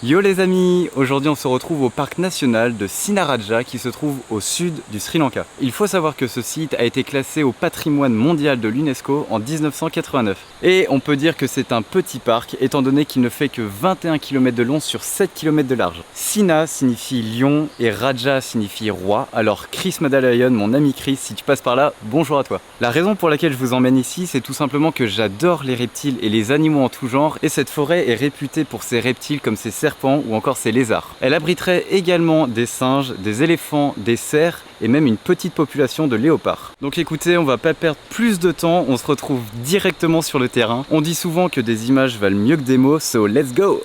Yo les amis, aujourd'hui on se retrouve au parc national de Sinharaja qui se trouve au sud du Sri Lanka. Il faut savoir que ce site a été classé au patrimoine mondial de l'UNESCO en 1989. Et on peut dire que c'est un petit parc étant donné qu'il ne fait que 21 km de long sur 7 km de large. Sina signifie lion et Raja signifie roi, alors Chris Madalayan, mon ami Chris, si tu passes par là, bonjour à toi. La raison pour laquelle je vous emmène ici, c'est tout simplement que j'adore les reptiles et les animaux en tout genre, et cette forêt est réputée pour ses reptiles comme ses serpents ou encore ses lézards. Elle abriterait également des singes, des éléphants, des cerfs et même une petite population de léopards. Donc écoutez, on va pas perdre plus de temps, on se retrouve directement sur le terrain. On dit souvent que des images valent mieux que des mots, so let's go!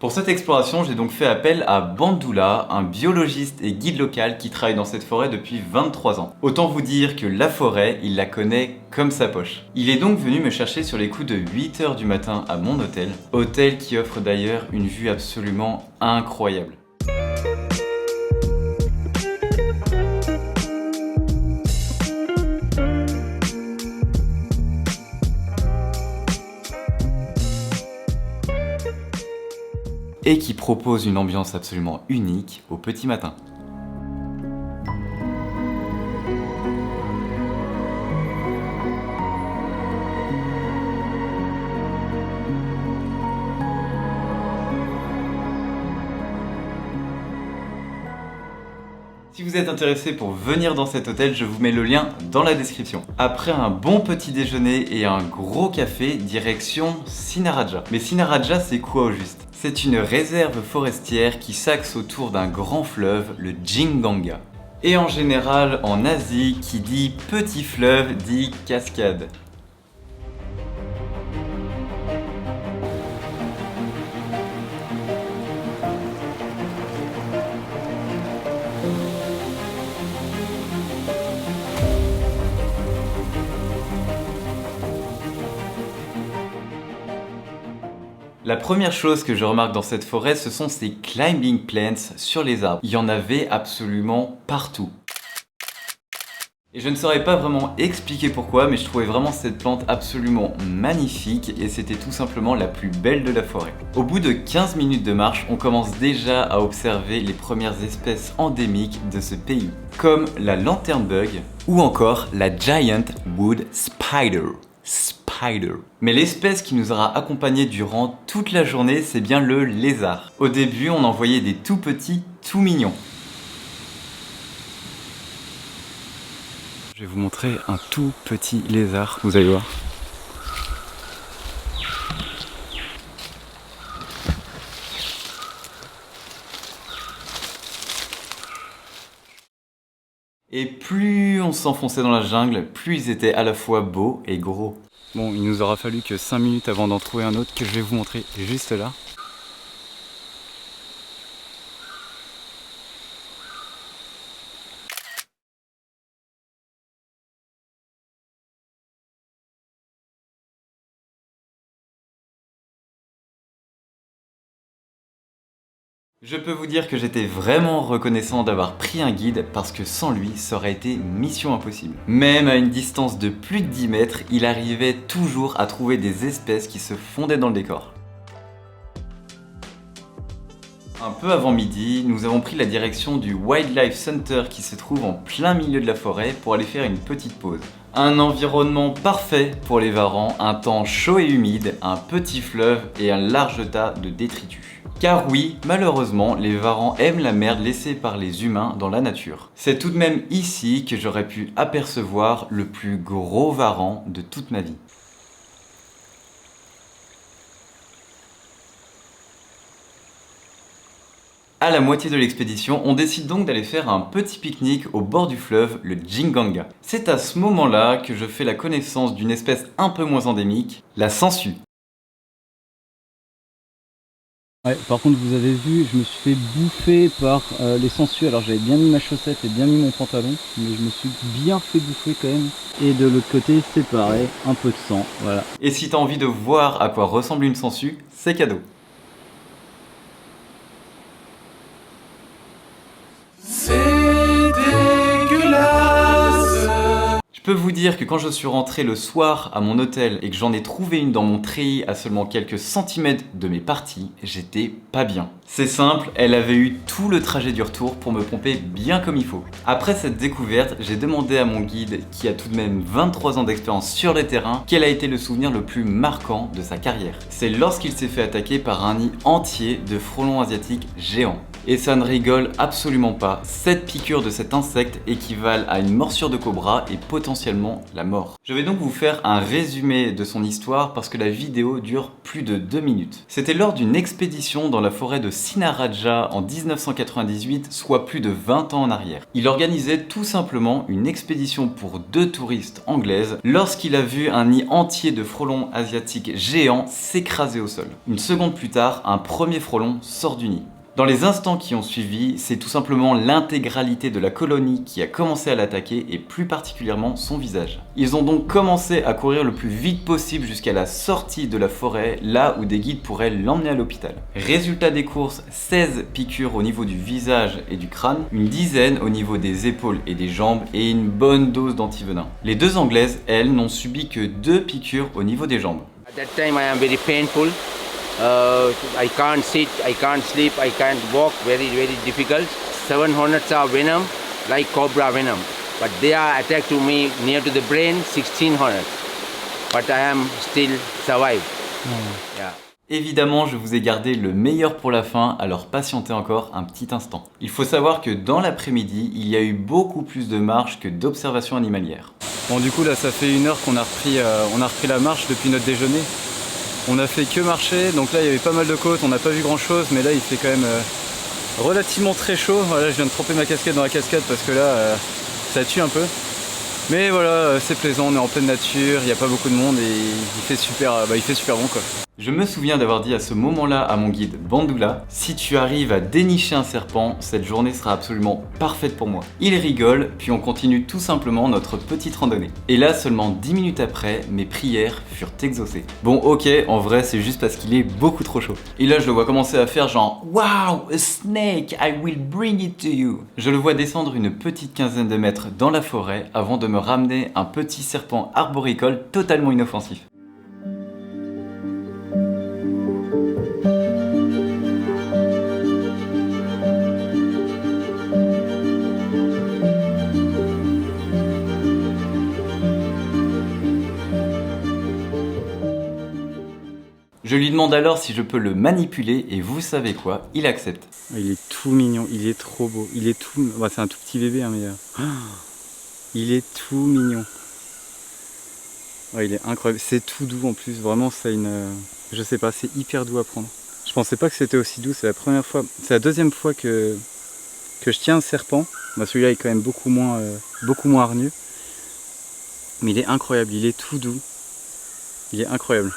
Pour cette exploration, j'ai donc fait appel à Bandula, un biologiste et guide local qui travaille dans cette forêt depuis 23 ans. Autant vous dire que la forêt, il la connaît comme sa poche. Il est donc venu me chercher sur les coups de 8 h du matin à mon hôtel, hôtel qui offre d'ailleurs une vue absolument incroyable. Et qui propose une ambiance absolument unique au petit matin. Si vous êtes intéressé pour venir dans cet hôtel, je vous mets le lien dans la description. Après un bon petit déjeuner et un gros café, direction Sinharaja. Mais Sinharaja, c'est quoi au juste? C'est une réserve forestière qui s'axe autour d'un grand fleuve, le Jinganga. Et en général, en Asie, qui dit petit fleuve dit cascade. La première chose que je remarque dans cette forêt, ce sont ces climbing plants sur les arbres. Il y en avait absolument partout. Et je ne saurais pas vraiment expliquer pourquoi, mais je trouvais vraiment cette plante absolument magnifique et c'était tout simplement la plus belle de la forêt. Au bout de 15 minutes de marche, on commence déjà à observer les premières espèces endémiques de ce pays, comme la lanterne bug ou encore la giant wood spider. Mais l'espèce qui nous aura accompagnés durant toute la journée, c'est bien le lézard. Au début, on en voyait des tout petits, tout mignons. Je vais vous montrer un tout petit lézard, vous allez voir. Et plus on s'enfonçait dans la jungle, plus ils étaient à la fois beaux et gros. Bon, il nous aura fallu que 5 minutes avant d'en trouver un autre que je vais vous montrer juste là. Je peux vous dire que j'étais vraiment reconnaissant d'avoir pris un guide parce que sans lui, ça aurait été mission impossible. Même à une distance de plus de 10 mètres, il arrivait toujours à trouver des espèces qui se fondaient dans le décor. Un peu avant midi, nous avons pris la direction du Wildlife Center qui se trouve en plein milieu de la forêt pour aller faire une petite pause. Un environnement parfait pour les varans, un temps chaud et humide, un petit fleuve et un large tas de détritus. Car oui, malheureusement, les varans aiment la merde laissée par les humains dans la nature. C'est tout de même ici que j'aurais pu apercevoir le plus gros varan de toute ma vie. À la moitié de l'expédition, on décide donc d'aller faire un petit pique-nique au bord du fleuve, le Jinganga. C'est à ce moment-là que je fais la connaissance d'une espèce un peu moins endémique, la sangsue. Ouais, par contre vous avez vu, je me suis fait bouffer par les sangsues. Alors j'avais bien mis ma chaussette et bien mis mon pantalon, mais je me suis bien fait bouffer quand même. Et de l'autre côté c'est pareil, un peu de sang, voilà. Et si t'as envie de voir à quoi ressemble une sangsue, c'est cadeau. peux vous dire que quand je suis rentré le soir à mon hôtel et que j'en ai trouvé une dans mon treillis à seulement quelques centimètres de mes parties, j'étais pas bien. C'est simple, elle avait eu tout le trajet du retour pour me pomper bien comme il faut. Après cette découverte, j'ai demandé à mon guide, qui a tout de même 23 ans d'expérience sur le terrain, quel a été le souvenir le plus marquant de sa carrière. C'est lorsqu'il s'est fait attaquer par un nid entier de frelons asiatiques géants. Et ça ne rigole absolument pas. 7 piqûres de cet insecte équivalent à une morsure de cobra et potentiellement la mort. Je vais donc vous faire un résumé de son histoire parce que la vidéo dure plus de 2 minutes. C'était lors d'une expédition dans la forêt de Sinharaja en 1998, soit plus de 20 ans en arrière. Il organisait tout simplement une expédition pour 2 touristes anglaises lorsqu'il a vu un nid entier de frelons asiatiques géants s'écraser au sol. Une seconde plus tard, un premier frelon sort du nid. Dans les instants qui ont suivi, c'est tout simplement l'intégralité de la colonie qui a commencé à l'attaquer et plus particulièrement son visage. Ils ont donc commencé à courir le plus vite possible jusqu'à la sortie de la forêt, là où des guides pourraient l'emmener à l'hôpital. Résultat des courses, 16 piqûres au niveau du visage et du crâne, une dizaine au niveau des épaules et des jambes et une bonne dose d'antivenin. Les 2 Anglaises, elles, n'ont subi que 2 piqûres au niveau des jambes. At that time I am very painful. I can't sit, I can't sleep, I can't walk, very difficult. 7 hornets are venom, like cobra venom. But they are attacked to me near to the brain, 16 hornets. But I am still survived. Yeah. Évidemment, je vous ai gardé le meilleur pour la fin, alors patientez encore un petit instant. Il faut savoir que dans l'après-midi, il y a eu beaucoup plus de marches que d'observations animalières. Bon, du coup, là, ça fait 1 heure qu'on a repris la marche depuis notre déjeuner. On a fait que marcher, donc là il y avait pas mal de côtes, on n'a pas vu grand chose, mais là il fait quand même relativement très chaud. Voilà, je viens de tremper ma casquette dans la cascade parce que là ça tue un peu. Mais voilà, c'est plaisant, on est en pleine nature, il n'y a pas beaucoup de monde et il fait super bon quoi. Je me souviens d'avoir dit à ce moment-là à mon guide Bandula, si tu arrives à dénicher un serpent, cette journée sera absolument parfaite pour moi. Il rigole, puis on continue tout simplement notre petite randonnée. Et là, seulement 10 minutes après, mes prières furent exaucées. Bon ok, en vrai c'est juste parce qu'il est beaucoup trop chaud. Et là je le vois commencer à faire genre wow, a snake, I will bring it to you. Je le vois descendre une petite quinzaine de mètres dans la forêt avant de me ramener un petit serpent arboricole totalement inoffensif. Je lui demande alors si je peux le manipuler et vous savez quoi, il accepte. Il est tout mignon, il est trop beau, il est tout... Bah, c'est un tout petit bébé hein, mais... il est tout mignon. Ouais, il est incroyable, c'est tout doux en plus, vraiment ça a une... Je sais pas, c'est hyper doux à prendre. Je pensais pas que c'était aussi doux, c'est la première fois... C'est la deuxième fois que je tiens un serpent. Bah, celui-là est quand même beaucoup moins hargneux. Mais il est incroyable, il est tout doux. Il est incroyable.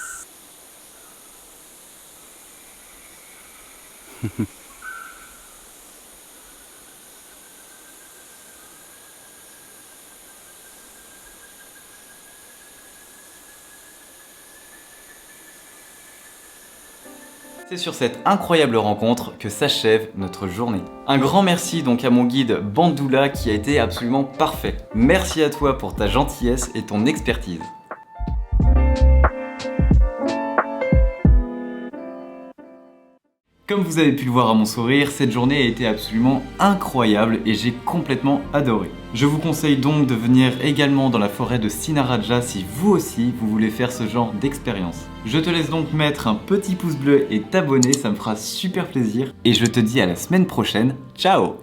C'est sur cette incroyable rencontre que s'achève notre journée. Un grand merci donc à mon guide Bandula qui a été absolument parfait. Merci à toi pour ta gentillesse et ton expertise. Comme vous avez pu le voir à mon sourire, cette journée a été absolument incroyable et j'ai complètement adoré. Je vous conseille donc de venir également dans la forêt de Sinharaja si vous aussi vous voulez faire ce genre d'expérience. Je te laisse donc mettre un petit pouce bleu et t'abonner, ça me fera super plaisir. Et je te dis à la semaine prochaine, ciao!